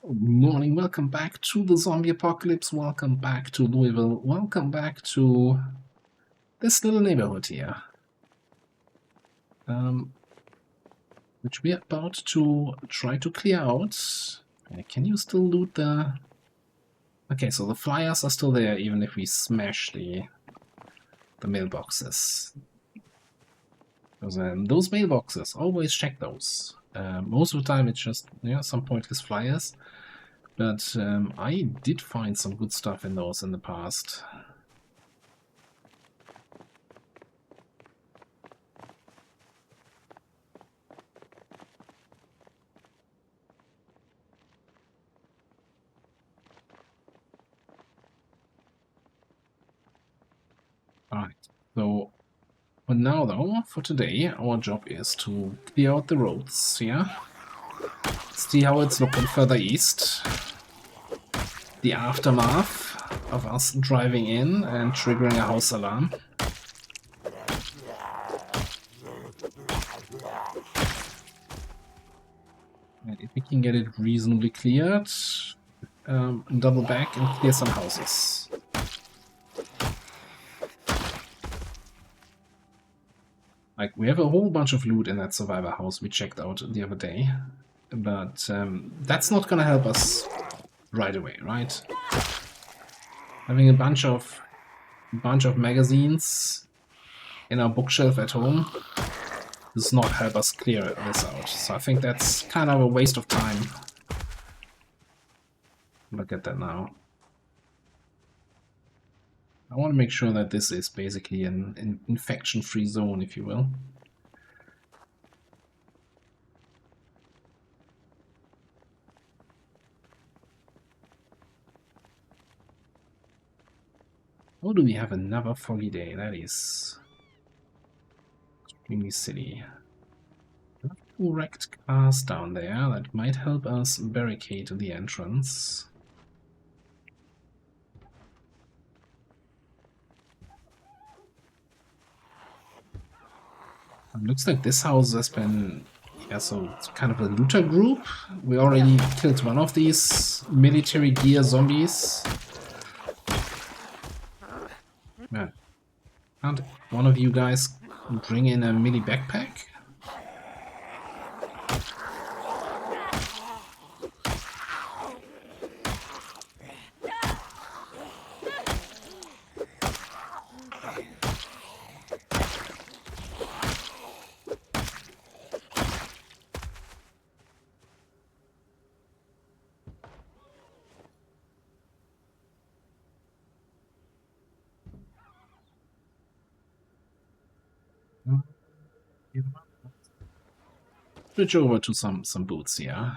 Good morning, welcome back to the zombie apocalypse, welcome back to Louisville, welcome back to this little neighborhood here. Which we're about to try to clear out. Can you still loot the... Okay, so the flyers are still there even if we smash the mailboxes. Those mailboxes, always check those. Most of the time it's just some pointless flyers. But I did find some good stuff in those in the past. Alright, so for now though, for today, our job is to clear out the roads, yeah? See how it's looking further east. The aftermath of us driving in and triggering a house alarm. And if we can get it reasonably cleared, double back and clear some houses. Like, we have a whole bunch of loot in that survivor house we checked out the other day. But that's not gonna help us right away, right? Having a bunch of magazines in our bookshelf at home does not help us clear this out. So I think that's kind of a waste of time. Look at that now. I want to make sure that this is basically an infection-free zone, if you will. Oh, do we have another foggy day? That is extremely silly. Two wrecked cars down there that might help us barricade the entrance. Looks like this house has been, so it's kind of a looter group. We already killed one of these military gear zombies. Man, can't one of you guys bring in a mini backpack? Switch over to some boots here.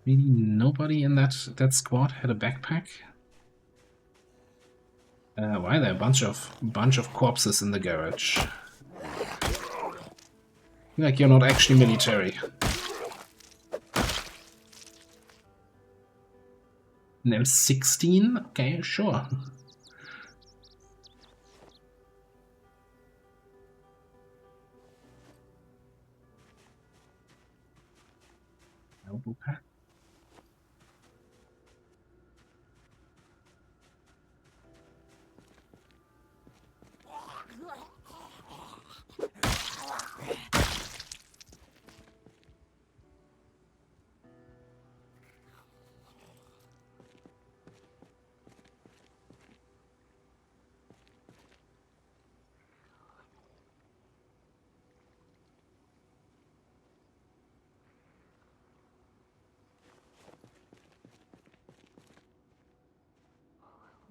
Really, nobody in that squad had a backpack. Why are there a bunch of corpses in the garage? Like you're not actually military. An M16? Okay, sure. Elbow pack.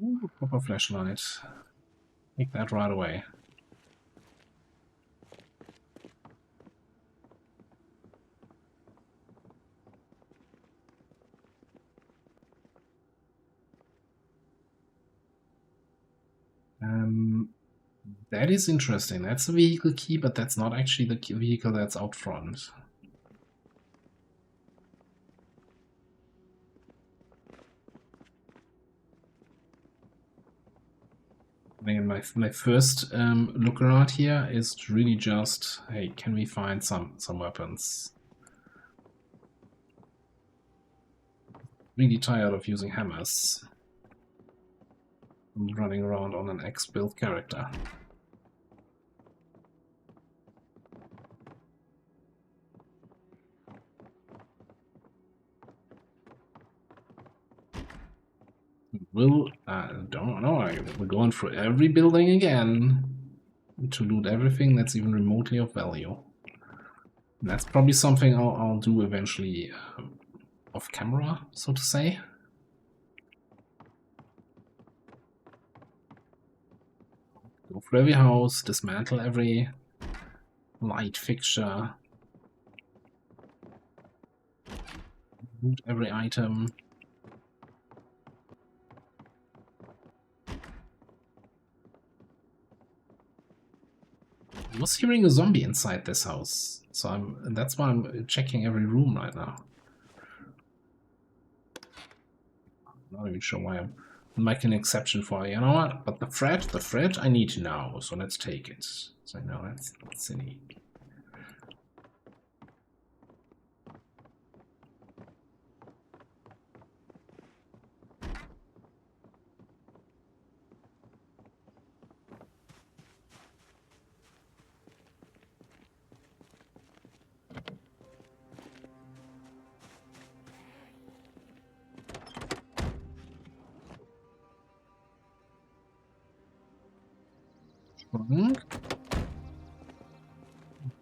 Ooh, proper flashlight. Take that right away. That is interesting. That's a vehicle key, but that's not actually the vehicle that's out front. And my first look around here is really just, hey, can we find some weapons? Really tired of using hammers. I'm running around on an X-build character. Don't know, we're going through every building again to loot everything that's even remotely of value. And that's probably something I'll do eventually off camera, so to say. Go through every house, dismantle every light fixture, loot every item. I was hearing a zombie inside this house, so that's why I'm checking every room right now. Not even sure why I'm making an exception for it. You know what? But the threat I need to know, so let's take it. So no, that's silly.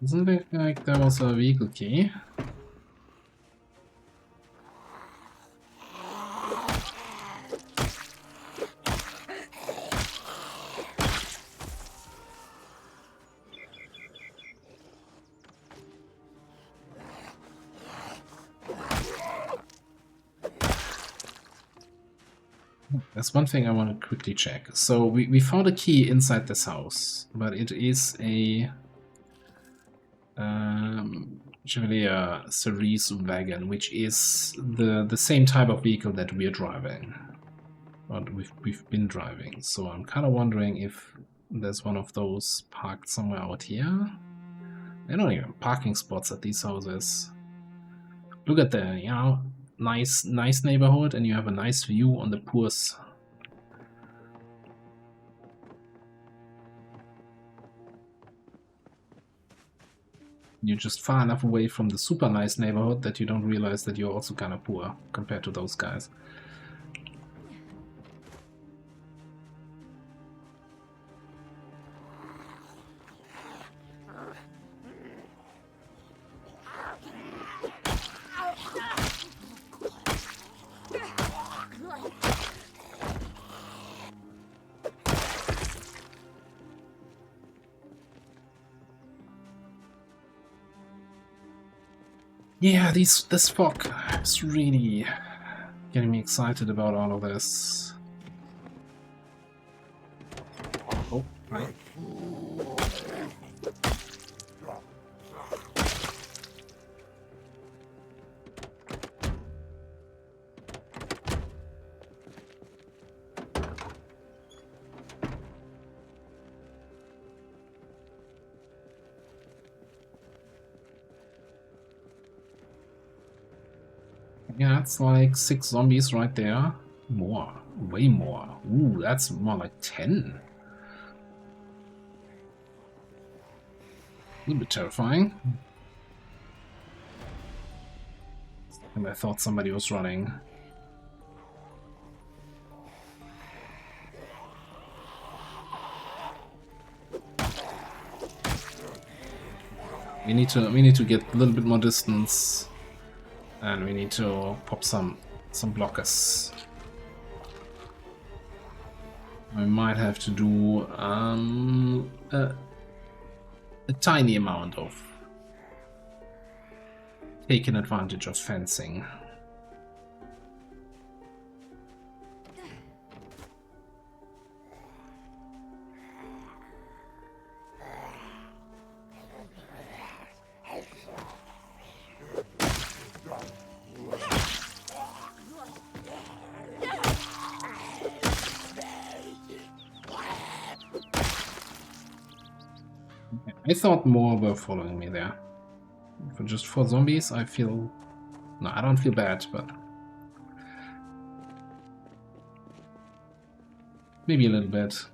Doesn't look like there was a vehicle key. That's one thing I want to quickly check. So we found a key inside this house, but it is a Chevalier Cerise wagon, which is the same type of vehicle that we're driving, but we've been driving. So I'm kind of wondering if there's one of those parked somewhere out here. They don't even have parking spots at these houses. Look at the, you know, nice neighborhood, and you have a nice view on the poors. You're just far enough away from the super nice neighborhood that you don't realize that you're also kind of poor compared to those guys. Yeah, this fog is really getting me excited about all of this. Oh, right. Yeah, it's like 6 zombies right there. More. Way more. Ooh, that's more like 10. A little bit terrifying. And I thought somebody was running. We need to get a little bit more distance. And we need to pop some blockers. We might have to do a tiny amount of taking advantage of fencing. I thought more were following me there. For just 4 zombies, I feel... No, I don't feel bad, but... Maybe a little bit.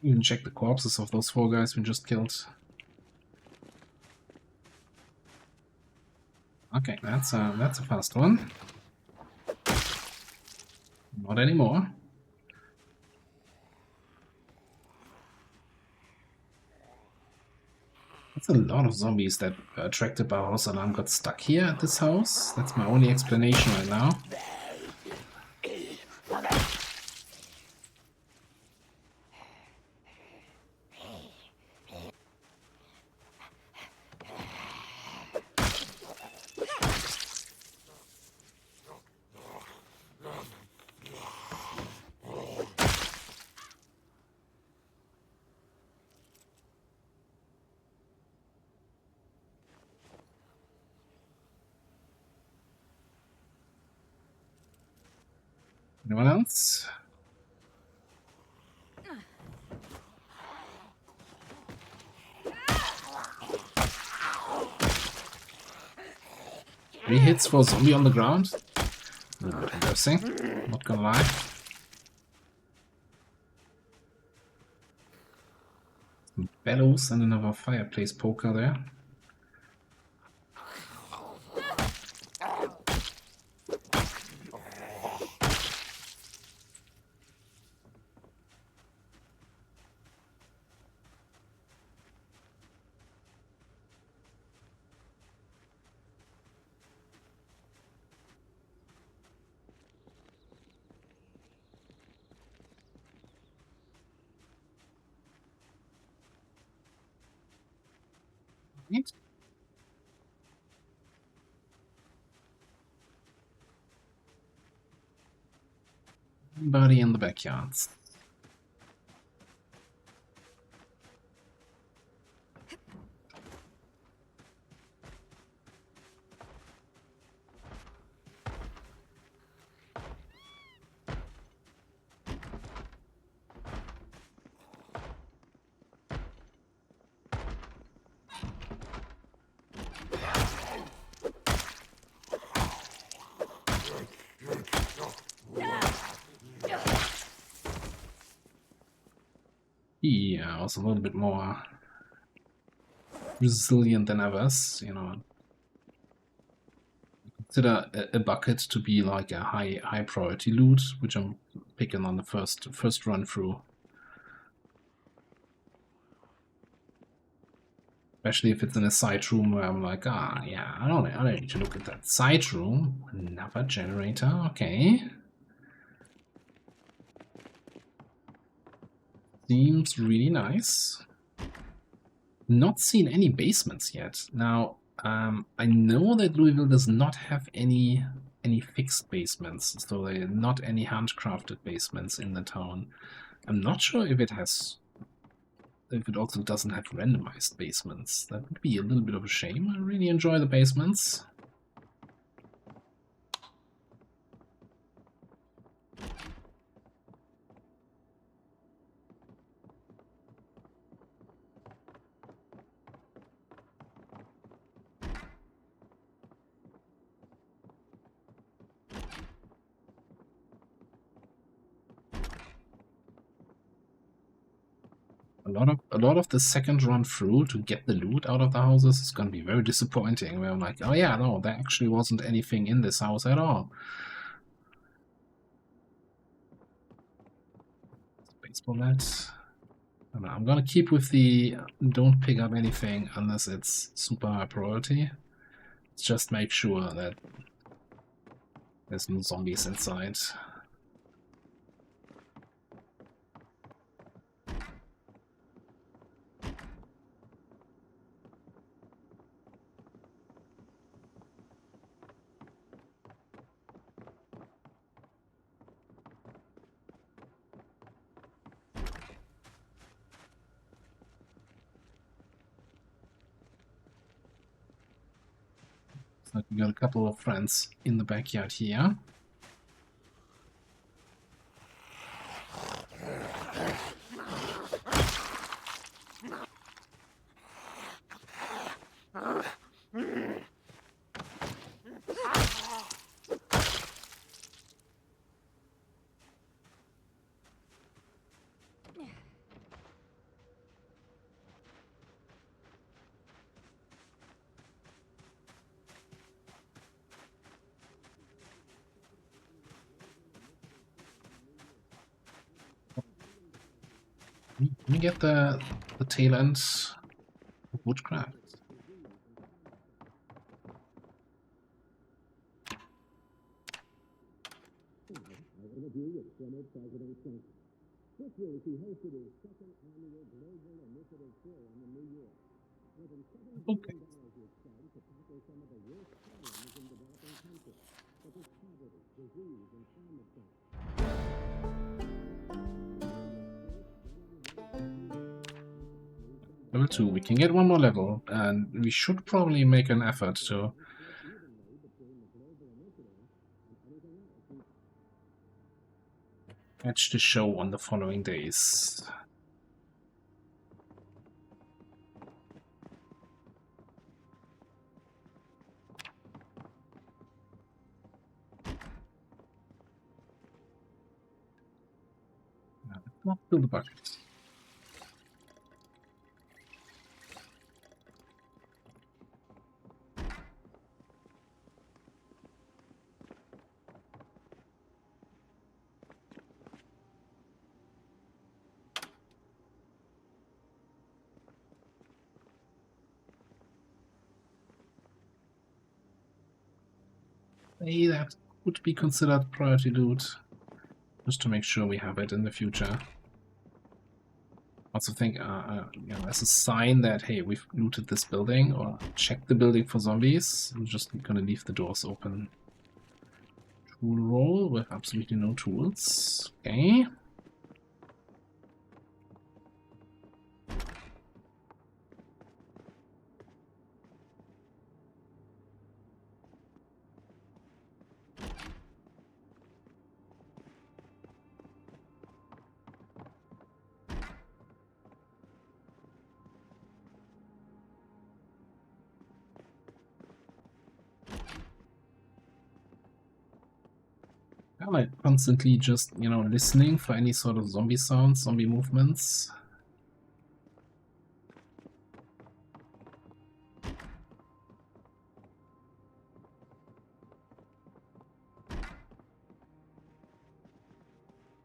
Even check the corpses of those 4 guys we just killed. Okay, that's a fast one. Not anymore. That's a lot of zombies that were attracted by house alarm got stuck here at this house. That's my only explanation right now. Anyone else? Three hits for a zombie on the ground. A little bit embarrassing, not gonna lie. Some bellows and another fireplace poker there. Right. Anybody in the backyards? Yeah, I was a little bit more resilient than others, you know. Consider a bucket to be like a high priority loot, which I'm picking on the first run through. Especially if it's in a side room where I'm like, yeah, I don't need to look at that side room. Another generator, okay. Seems really nice. Not seen any basements yet. Now, I know that Louisville does not have any fixed basements, so there are not any handcrafted basements in the town. I'm not sure if it also doesn't have randomized basements. That would be a little bit of a shame. I really enjoy the basements. A lot of the second run through to get the loot out of the houses is going to be very disappointing. Where I'm like, oh yeah, no, there actually wasn't anything in this house at all. Baseball net. I'm gonna keep with the don't pick up anything unless it's super high priority. Just make sure that there's no zombies inside. But we got a couple of friends in the backyard here. Can we get the tail end of woodcraft? Okay. Level 2, we can get one more level, and we should probably make an effort to catch the show on the following days. Not fill the bucket. Hey, that would be considered priority loot, just to make sure we have it in the future. Also think, you know, as a sign that, hey, we've looted this building or checked the building for zombies. I'm just gonna leave the doors open. Tool roll with absolutely no tools. Okay. I'm like constantly just, you know, listening for any sort of zombie sounds, zombie movements.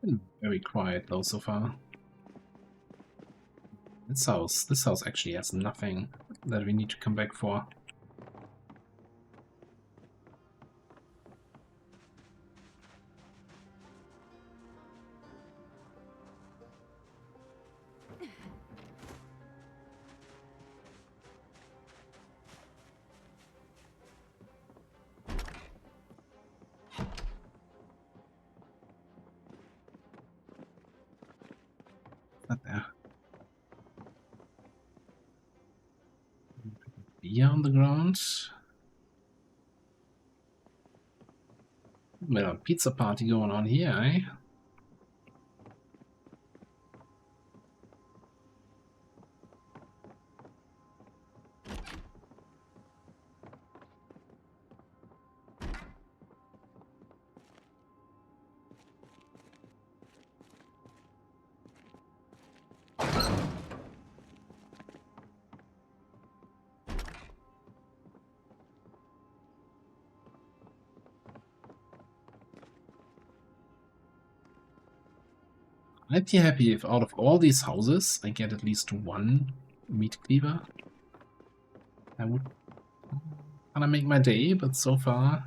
Been very quiet though so far. This house actually has nothing that we need to come back for. Not there. Beer on the ground. Well, pizza party going on here, eh? I'd be happy if out of all these houses I get at least one meat cleaver. That would kind of make my day, but so far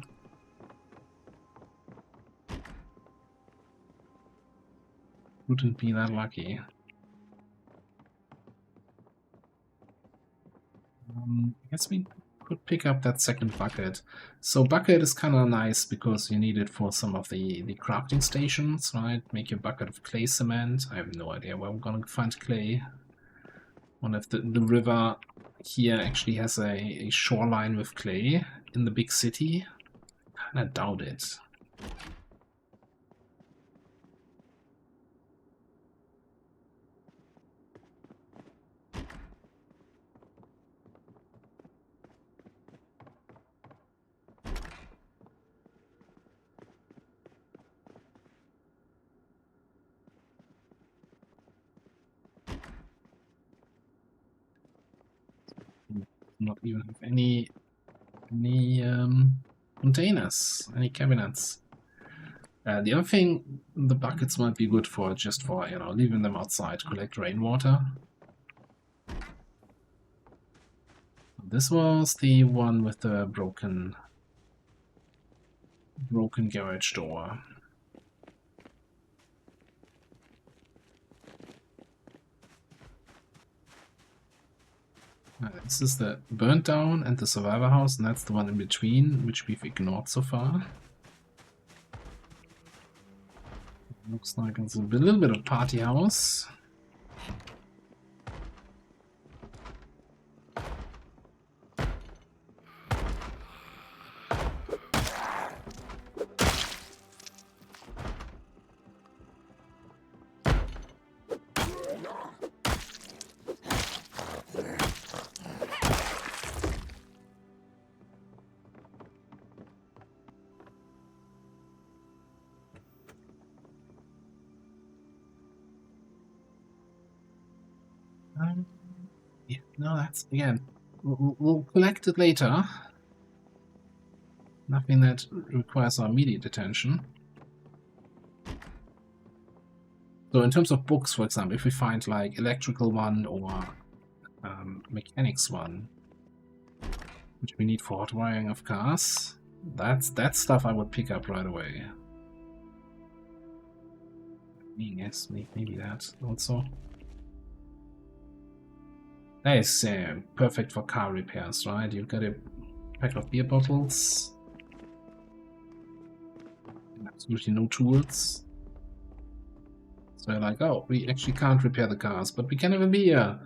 wouldn't be that lucky. I guess we could pick up that second bucket. So bucket is kind of nice because you need it for some of the crafting stations, right? Make your bucket of clay cement. I have no idea where I'm gonna find clay. One of the river here actually has a shoreline with clay. in the big city? Kinda doubt it. Not even have any containers, any cabinets. The other thing, the buckets might be good for just for, you know, leaving them outside, collect rainwater. This was the one with the broken garage door. This is the burnt down and the survivor house, and that's the one in between, which we've ignored so far. Looks like it's a little bit of party house. Yeah, no, that's again. We'll collect it later. Nothing that requires our immediate attention. So in terms of books, for example, if we find like electrical one or mechanics one, which we need for hot wiring of cars, that's stuff I would pick up right away. Yes, maybe that also. That is perfect for car repairs, right? You've got a pack of beer bottles, and absolutely no tools. So you're like, oh, we actually can't repair the cars, but we can have a beer.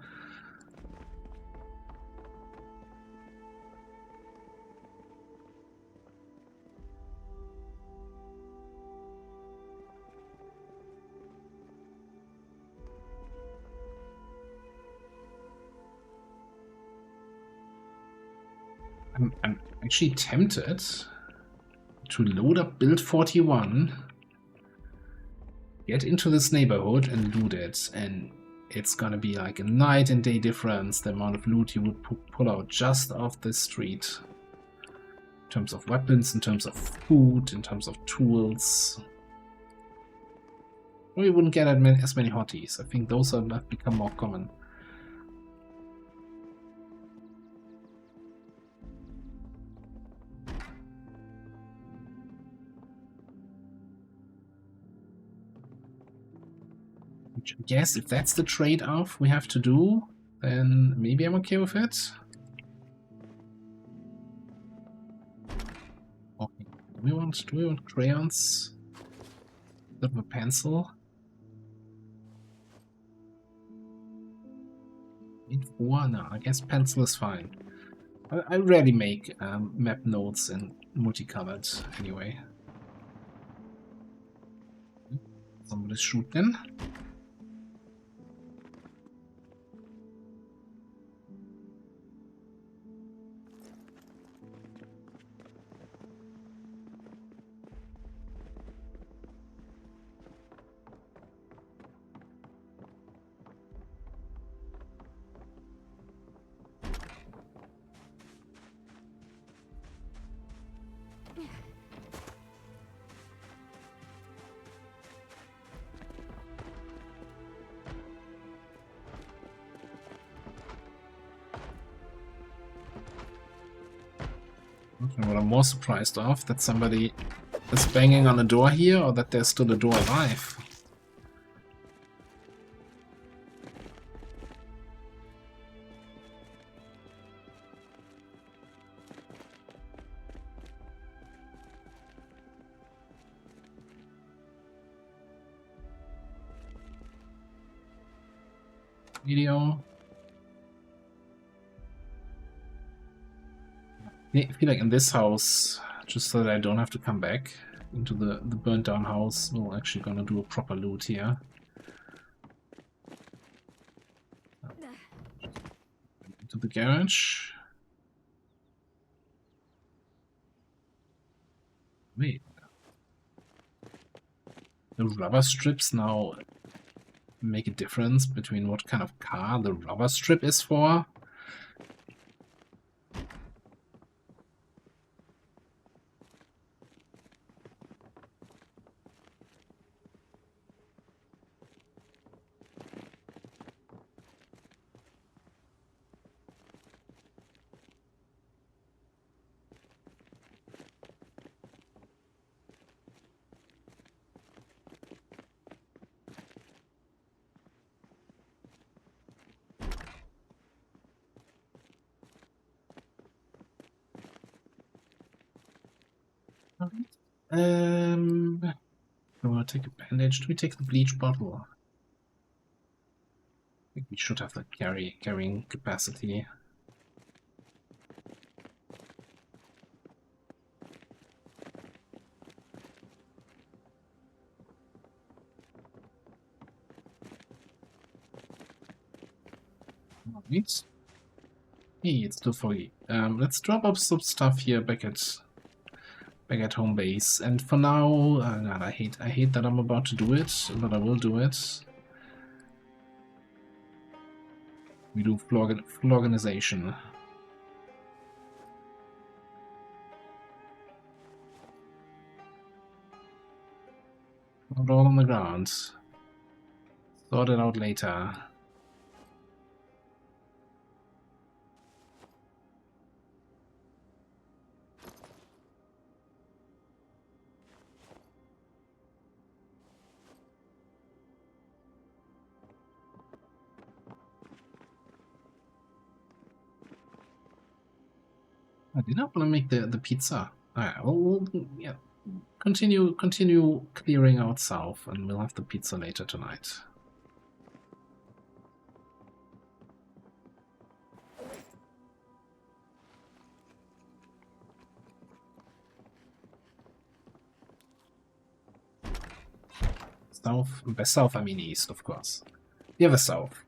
I'm actually tempted to load up build 41, get into this neighborhood and loot it, and it's gonna be like a night and day difference, the amount of loot you would pull out just off this street. In terms of weapons, in terms of food, in terms of tools. We wouldn't get as many hotties. I think those have become more common. Which I guess if that's the trade-off we have to do, then maybe I'm okay with it. Okay. Do we want crayons? Bit of a pencil? 8-4? No, I guess pencil is fine. I rarely make map notes in multicolored anyway. Somebody's shooting. What I'm more surprised of, that somebody is banging on a door here, or that there's still a door alive. Video. I feel like in this house, just so that I don't have to come back into the burnt down house, we're actually gonna do a proper loot here. Into the garage. Wait. The rubber strips now make a difference between what kind of car the rubber strip is for. Do I take a bandage? Do we take the bleach bottle? I think we should have the carrying capacity. Right. Hey, it's too foggy. Let's drop off some stuff here back at home base. And for now, God, I hate that I'm about to do it, but I will do it. We do florganization. Not all on the ground. Sort it out later. I did not want to make the pizza. Alright, yeah. Continue clearing out south, and we'll have the pizza later tonight. South, by south I mean east, of course. The other south.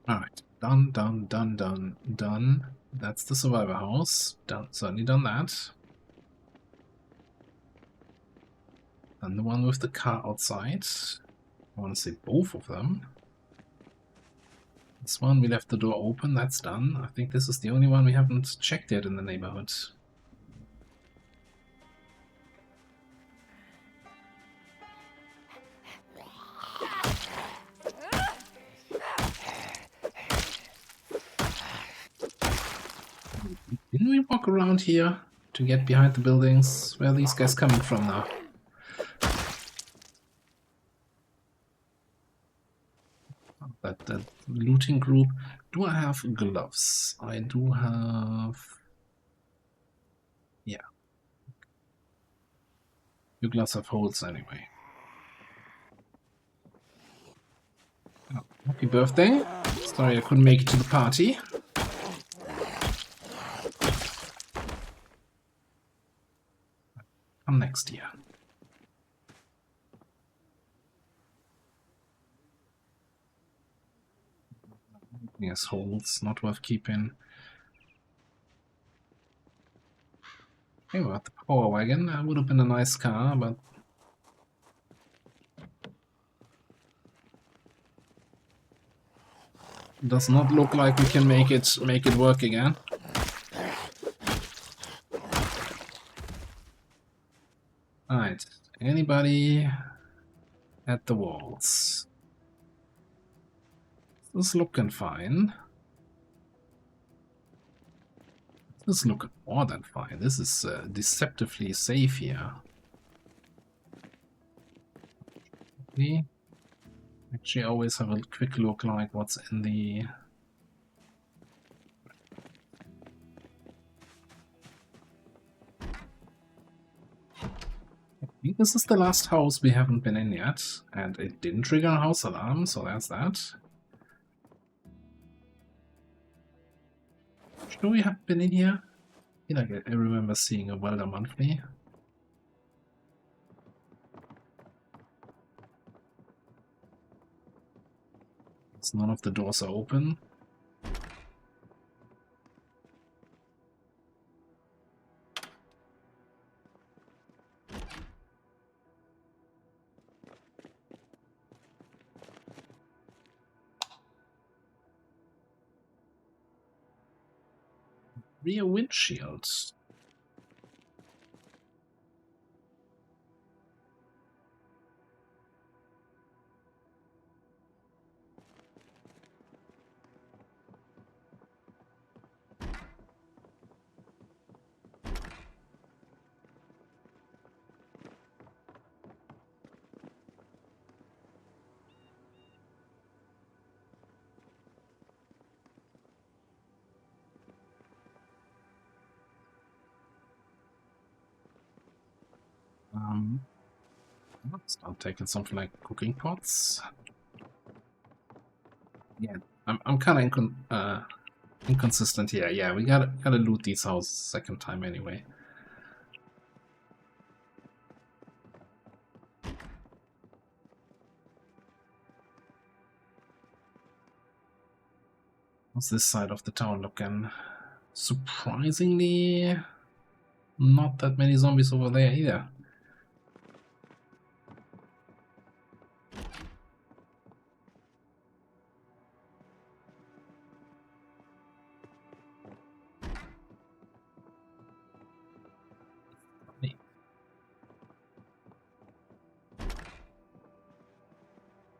Alright, done. That's the survivor house. Certainly done that. And the one with the car outside. I want to say both of them. This one, we left the door open, that's done. I think this is the only one we haven't checked yet in the neighborhood. Didn't we walk around here to get behind the buildings? Where are these guys coming from now? That looting group. Do I have gloves? I do have... Yeah. Your gloves have holes anyway. Oh, happy birthday. Sorry I couldn't make it to the party. Come next year. Yes, holes, not worth keeping. Hey, about the power wagon, that would have been a nice car, but does not look like we can make it work again. Alright, anybody at the walls? This is looking fine. This is looking more than fine. This is deceptively safe here. We actually always have a quick look like what's in the... I think this is the last house we haven't been in yet, and it didn't trigger a house alarm, so there's that. Sure we have been in here? I feel like I remember seeing a welder monthly. So none of the doors are open. Rear windshields. Let's start taking something like cooking pots. Yeah, I'm kind of inconsistent here. Yeah, we gotta loot these houses second time anyway. How's this side of the town looking? Surprisingly, not that many zombies over there either.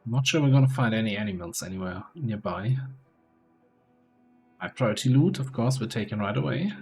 Not sure we're gonna find any animals anywhere nearby. High priority loot, of course, we're taking right away.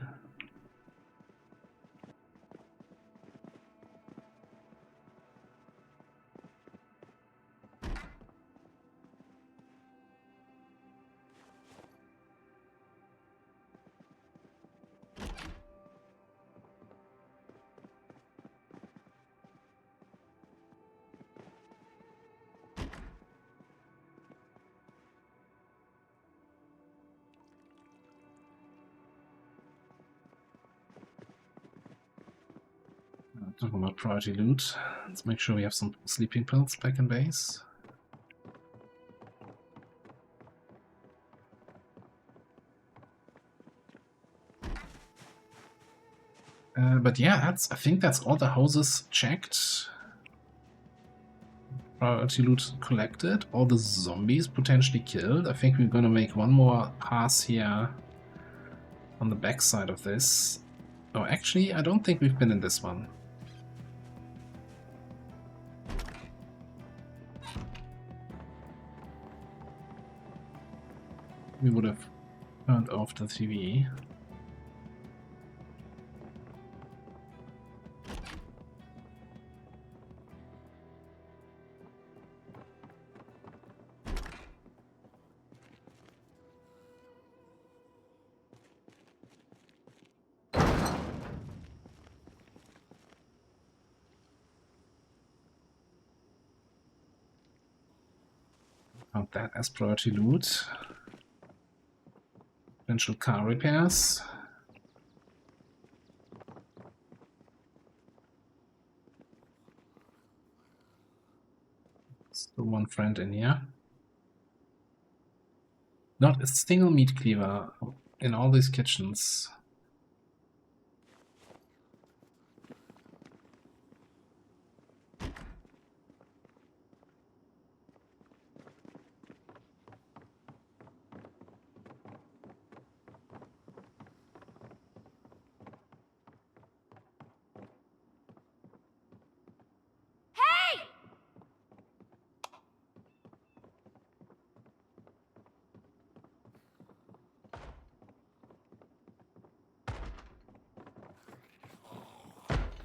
Talking about priority loot, let's make sure we have some sleeping pills back in base. But yeah, I think that's all the houses checked. Priority loot collected, all the zombies potentially killed. I think we're gonna make one more pass here on the back side of this. Oh, actually, I don't think we've been in this one. We would have turned off the TV. Count that as priority loot. Potential car repairs. Still one friend in here. Not a single meat cleaver in all these kitchens.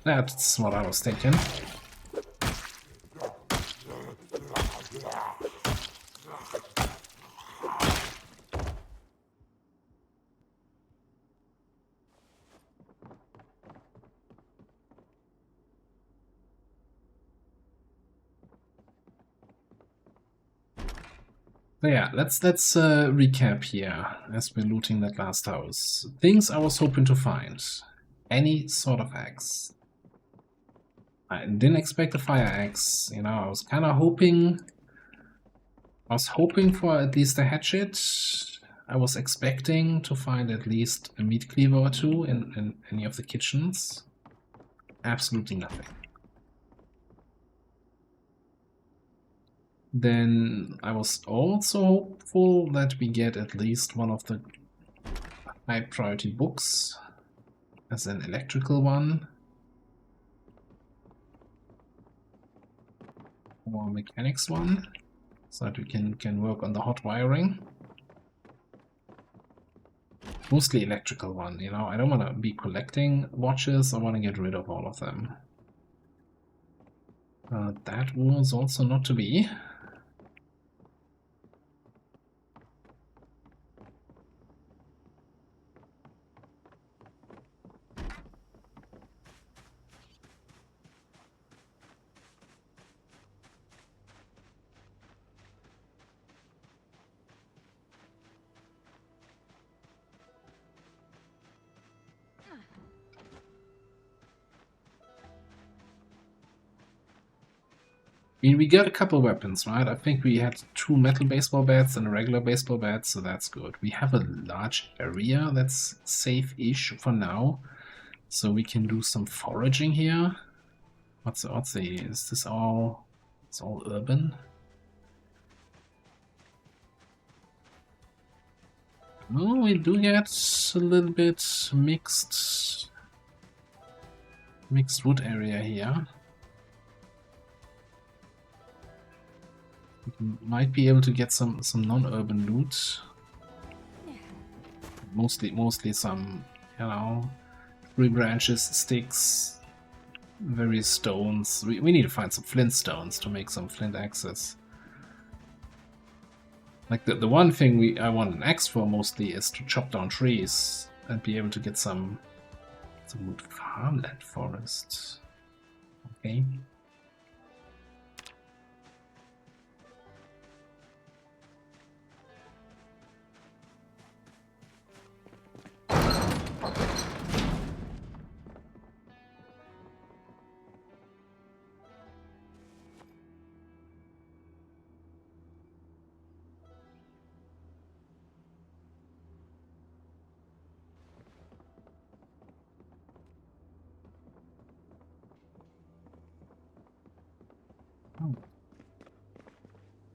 That's what I was thinking. So yeah, let's recap here as we're looting that last house. Things I was hoping to find. Any sort of axe. I didn't expect a fire axe, you know, I was kind of hoping... I was hoping for at least a hatchet. I was expecting to find at least a meat cleaver or two in any of the kitchens. Absolutely nothing. Then I was also hopeful that we get at least one of the high priority books as an electrical one. Or mechanics one, so that we can work on the hot wiring. Mostly electrical one, you know, I don't want to be collecting watches, I want to get rid of all of them. That was also not to be. I mean, we got a couple weapons, right? I think we had 2 metal baseball bats and a regular baseball bat, so that's good. We have a large area that's safe-ish for now, so we can do some foraging here. What's the... is this all... it's all urban? Oh, we do get a little bit mixed wood area here. We might be able to get some non-urban loot. Mostly some, you know, tree branches, sticks, various stones. We need to find some flint stones to make some flint axes. Like the one thing I want an axe for mostly is to chop down trees and be able to get some wood. Farmland forest. Okay.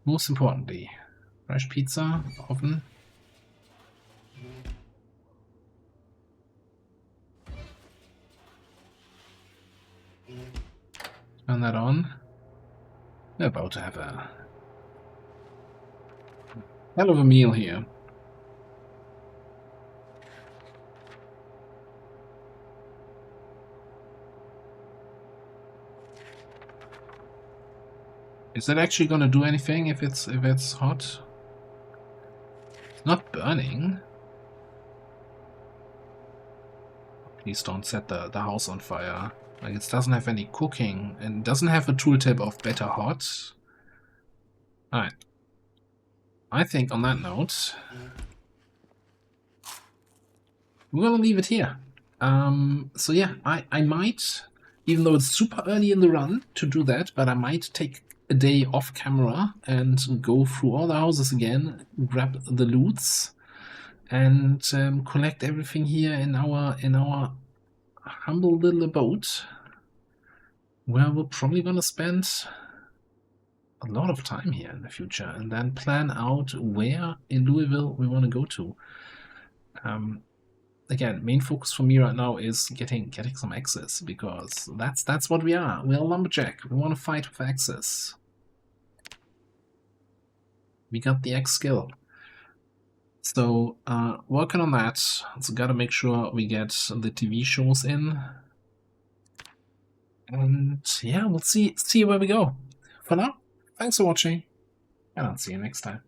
Most importantly, fresh pizza, oven. Turn that on. We're about to have a hell of a meal here. Is it actually gonna do anything if it's hot? It's not burning. Please don't set the house on fire. Like, it doesn't have any cooking and doesn't have a tooltip of better hot. Alright. I think on that note, we're gonna leave it here. So yeah, I might, even though it's super early in the run to do that, but I might take a day off camera and go through all the houses again, grab the loots, and collect everything here in our humble little abode, where we're probably gonna spend a lot of time here in the future, and then plan out where in Louisville we want to go to. Again, main focus for me right now is getting some axes, because that's what we are. We're a lumberjack. We want to fight with axes. We got the axe skill. So working on that. So gotta make sure we get the TV shows in. And yeah, we'll see where we go. For now, thanks for watching, and I'll see you next time.